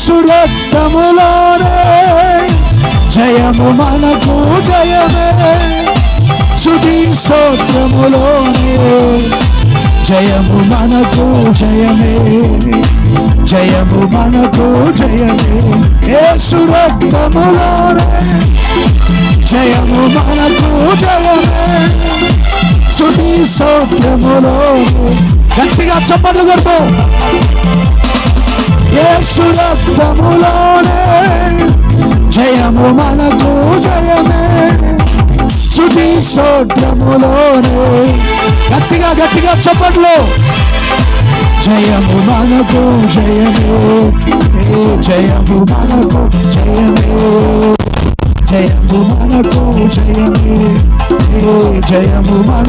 యేసు రక్తములోనే జయము మనకు జయమే, స్తుతి స్తోత్రములోనే జయము మనకు జయమే, జయము మనకు జయమే. యేసు రక్తములోనే జయము మనకు జయమే, స్తుతి స్తోత్రములోనే. గట్టిగా చప్పట్లు కొడుతూ యేసు రక్తములోనే జయము మనకు జయమే, స్తుతి స్తోత్రములోనే. గట్టిగా గట్టిగా చప్పట్లు. జయము మనకు జయమే, జయము మనకు జయమే, జయము మనకు జయమే, జయము మన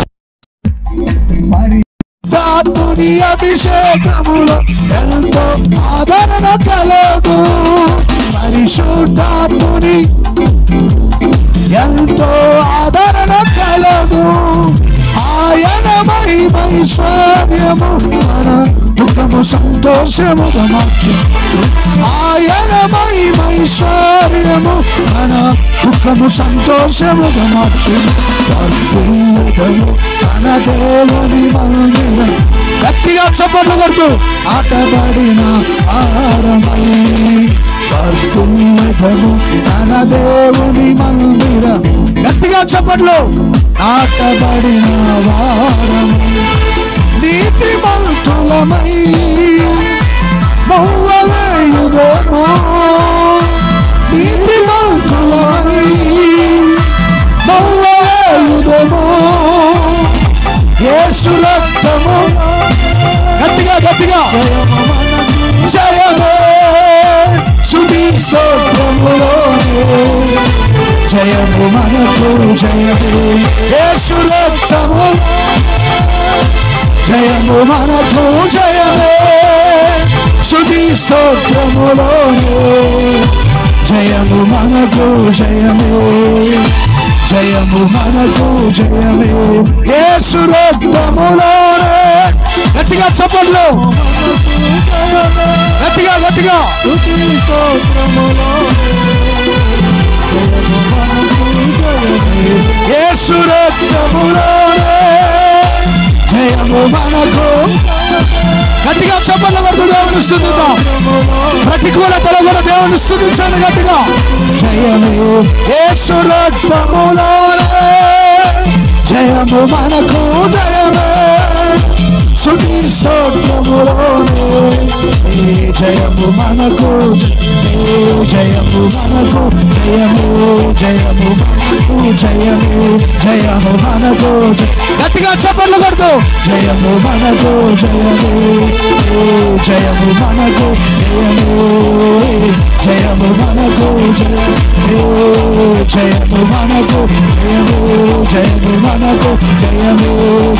పరిశుద్ధాత్ముని అభిషేకములో ఎంతో ఆదరణ కలదు. పరిశుద్ధాత్ముని ఎంతో ఆదరణ కలదు. ఆయన మహిమైశ్వర్యము మన దుఃఖము సంతోషముగా మార్చు. ఆయన మహిమైశ్వర్యము మన దుఃఖము సంతోషముగా మార్చు. తన దేవుని మందిరం. గట్టిగా చప్పట్లు కొడుతూ ఆటబడిన ఆరమై వర్ధులము తన దేవుని మందిరం. గట్టిగా చప్పట్లు. ఆటబడిన వారం నీతి మంతులమై మౌవవేయుదేమో, నీతి మంతులమై మౌవవేయుదేమో. యేసు రక్తము. గట్టిగా గట్టిగా జయమే, స్తుతి స్తోత్రములోనే జయము మనకు జయమే. యేసు రక్తము జయము మనకు జయమే, స్తుతి స్తోత్రములోనే జయము మనకు జయమే, జయము మనకు జయమే. యేసు రక్తములోనే. గట్టిగా చప్పట్లు. గట్టిగా గట్టిగా. యేసు రక్తములోనే జయము మనకు. గట్టిగా చప్పట్లు కొడుతూ దేవుని స్తుతిద్దాం. ప్రతికూలతలో కూడా దేవుని స్తుతించండి గట్టిగా. జయమే యేసు రక్తములోనే జయము మనకు జయమే, స్తుతి స్తోత్రములోనే జయము మనకు, జయము మనకు జయము, జయము మనకు జయమే, జయము మనకు. గట్టిగా చప్పట్లు కొడుతూ జయము మనకు జయమే, జయము మనకు జయమే, జయము మనకు జయమే, జయము మనకు జయమే, జయము మనకు జయమే,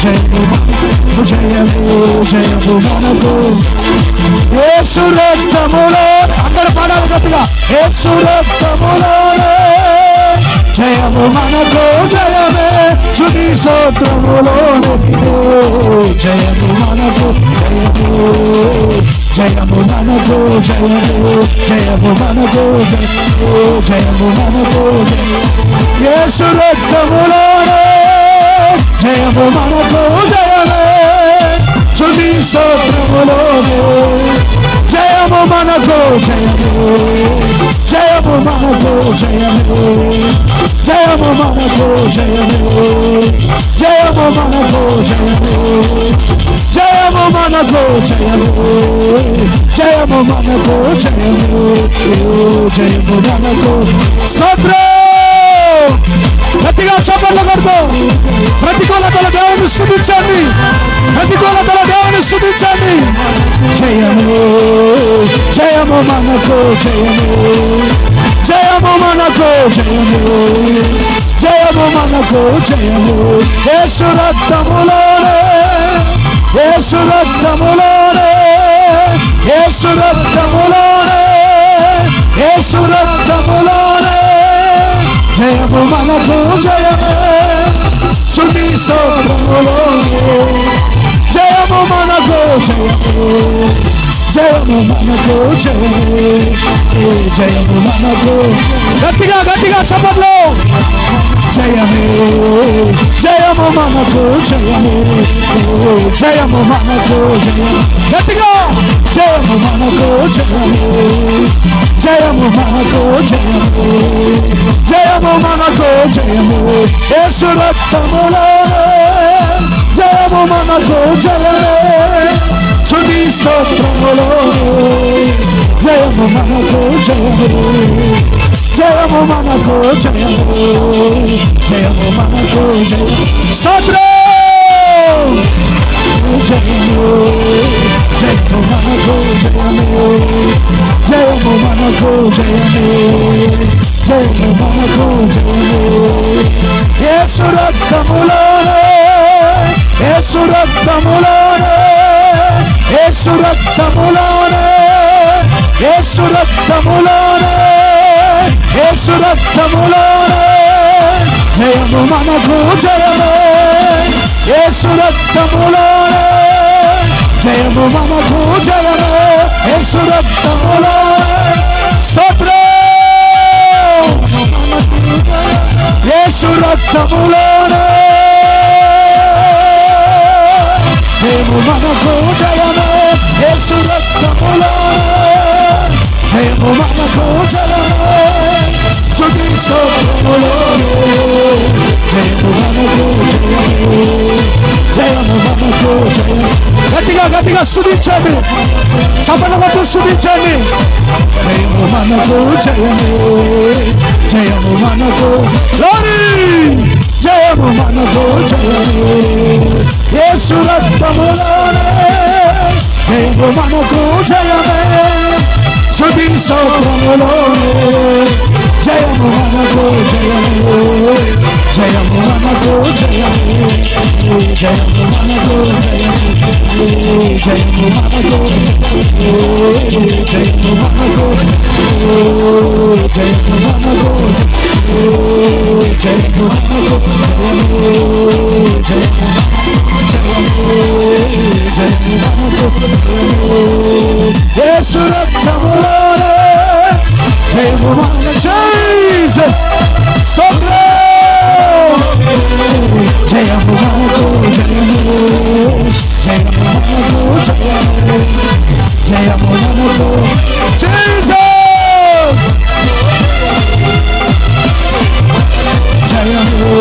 జయము మనకు జయమే, జయము మనకు. యేసు రక్తములో. అందరూ పాడాలి గట్టిగా. యేసు రక్తములోనే జయము మనకు జయమే, స్తుతి స్తోత్రములోనే జయము మనకు జయమే, జయము మనకు జయమే, జయము మనకు జయమే, జయము మనకు జయమే. యేసు రక్తములోనే జయము మనకు జయమే, స్తుతి స్తోత్రములోనే జయము మనకు జయమే, జయము మనకు జయమే, జయము మనకు జయమే, జయము మనకు జయమే, జయము మనకు జయమే, జయము మనకు జయమే, జయము మనకు. స్తోత్రం. గట్టిగా చప్పట్లు కొడుతూ ప్రతికూలతలో దేవుని స్తుతించండి. ప్రతికూలతలో దేవుని స్తుతించండి. జయము జయము మనకు జయము, జయము మనకు జయము, జయము మనకు జయము. యేసు రక్తములోనే, యేసు రక్తములోనే, యేసు రక్తములోనే, యేసు రక్తములోనే జయము మనకు జయమే, స్తుతి స్తోత్రములోనే జయము మనకు జయమే, జయము మనకు జయమే, జయము మనకు. గట్టిగా గట్టిగా చప్పట్లు. జయమే జయము మనకు జయము జయము మనకు జయము. గట్టిగా జయము మనకు జయము జయము మనకు జయము జయము మనకు జయము. యేసు రక్తములో జయము మనకు జయమే. స్తుతి స్తోత్రములో జయము మనకు జయము జయము మనకు జయము జయము మనకు జయము. స్తోత్రం. జయము జయము మనకు జయము జయము మనకు జయము జయము మనకు జయము. యేసు రక్తములోనే యేసు రక్తములోనే యేసు రక్తములోనే యేసు రక్తములోనే యేసు రక్తములోనే జయము మనకు జయమే. యేసు రక్తములోనే జయము మనకు జయమే. యేసు రక్తములోనే. స్తోత్రం. యేసు రక్తములోనే జయము మనకు జయమే. యేసు రక్తములోనే జయము మనకు జయమే. స్తుతి స్తోత్రములోనే జయము మనకు జయము జయము మనకు జయము. గట్టిగా గట్టిగా స్తుతించండి. చప్పట్లు స్తుతించండి. జయము మనకు జయము జయము మనకు గ్లోరీ. జయము మనకు జయము యేసు రక్తములోనే జయము మనకు జయమే. స్తుతి స్తోత్రములోనే జయము మనకు జయము జయము మనకు జయము జయము మనకు జయము జయము మనకు జయము మనకు జయము మనకు జయము మనకు జయము మనకు యేసు రక్తములోనే జయము మనకు. జీసస్. స్తోత్రం. జయము మనకు జయము జయము మనకు జయము జయము మనకు. జీసస్. జయము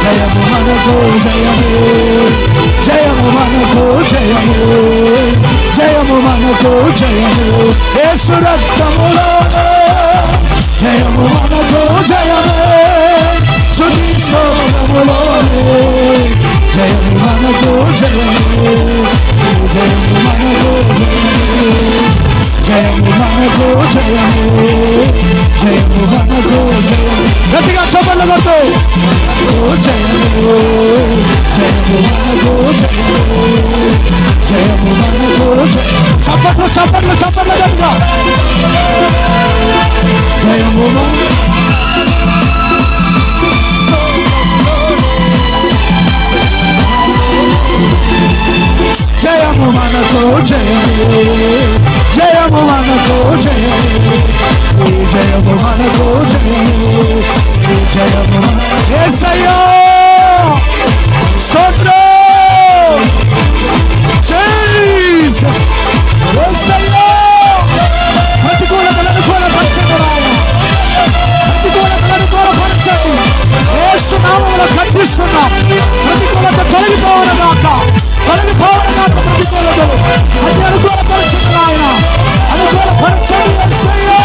జయము మనకు జయము జయము మనకు జయము జయము మనకు జయము. యేసు రక్తములోనే జయము మనకు జయమే. స్తుతి స్తోత్రములోనే జయము మనకు జయము జయము మనకు జయము మనకు జయము జయము మనకు జయము. గట్టిగా చప్పట్లు కొడుతూ జయము జయము మనకు జయము జయము మనకు. చప్పట్లు చప్పట్లు చప్పట్లు గట్టిగా. జయము జయము మనకు జయము జయము మనకు జయము జయము మనకు జయము జయము యేసయ్యా. స్తోత్రం. జీసస్. యేసయ్యా. ప్రతికూలతలను కూలపరచండి నాయన. ప్రతికూలతలను కూలపరచండి. యేసు నామములో ఖండిస్తున్నాం. ప్రతికూలత తొలగిపోవడం కాక తొలగిపోవడం కాక ప్రతికూలతలు అది అనుకూలపరచండి నాయన. అనుకూలపరచండి యేసయ్యా.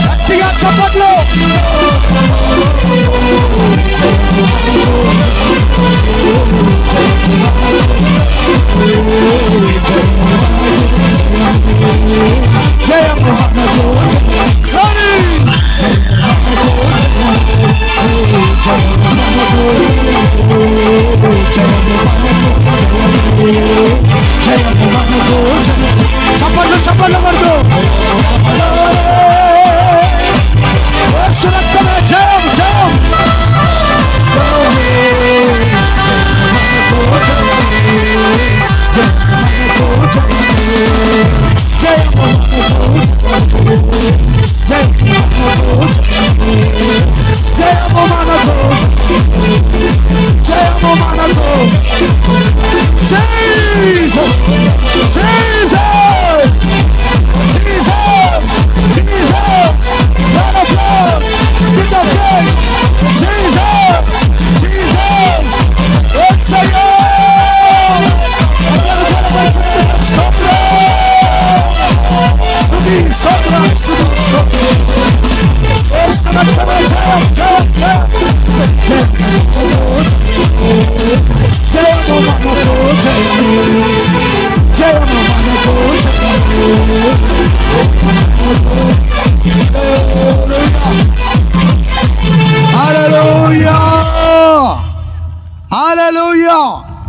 గట్టిగా చప్పట్లు. జయము మనకు చప్పట్లు చప్పట్లు పడుతూ Hallelujah! Hallelujah!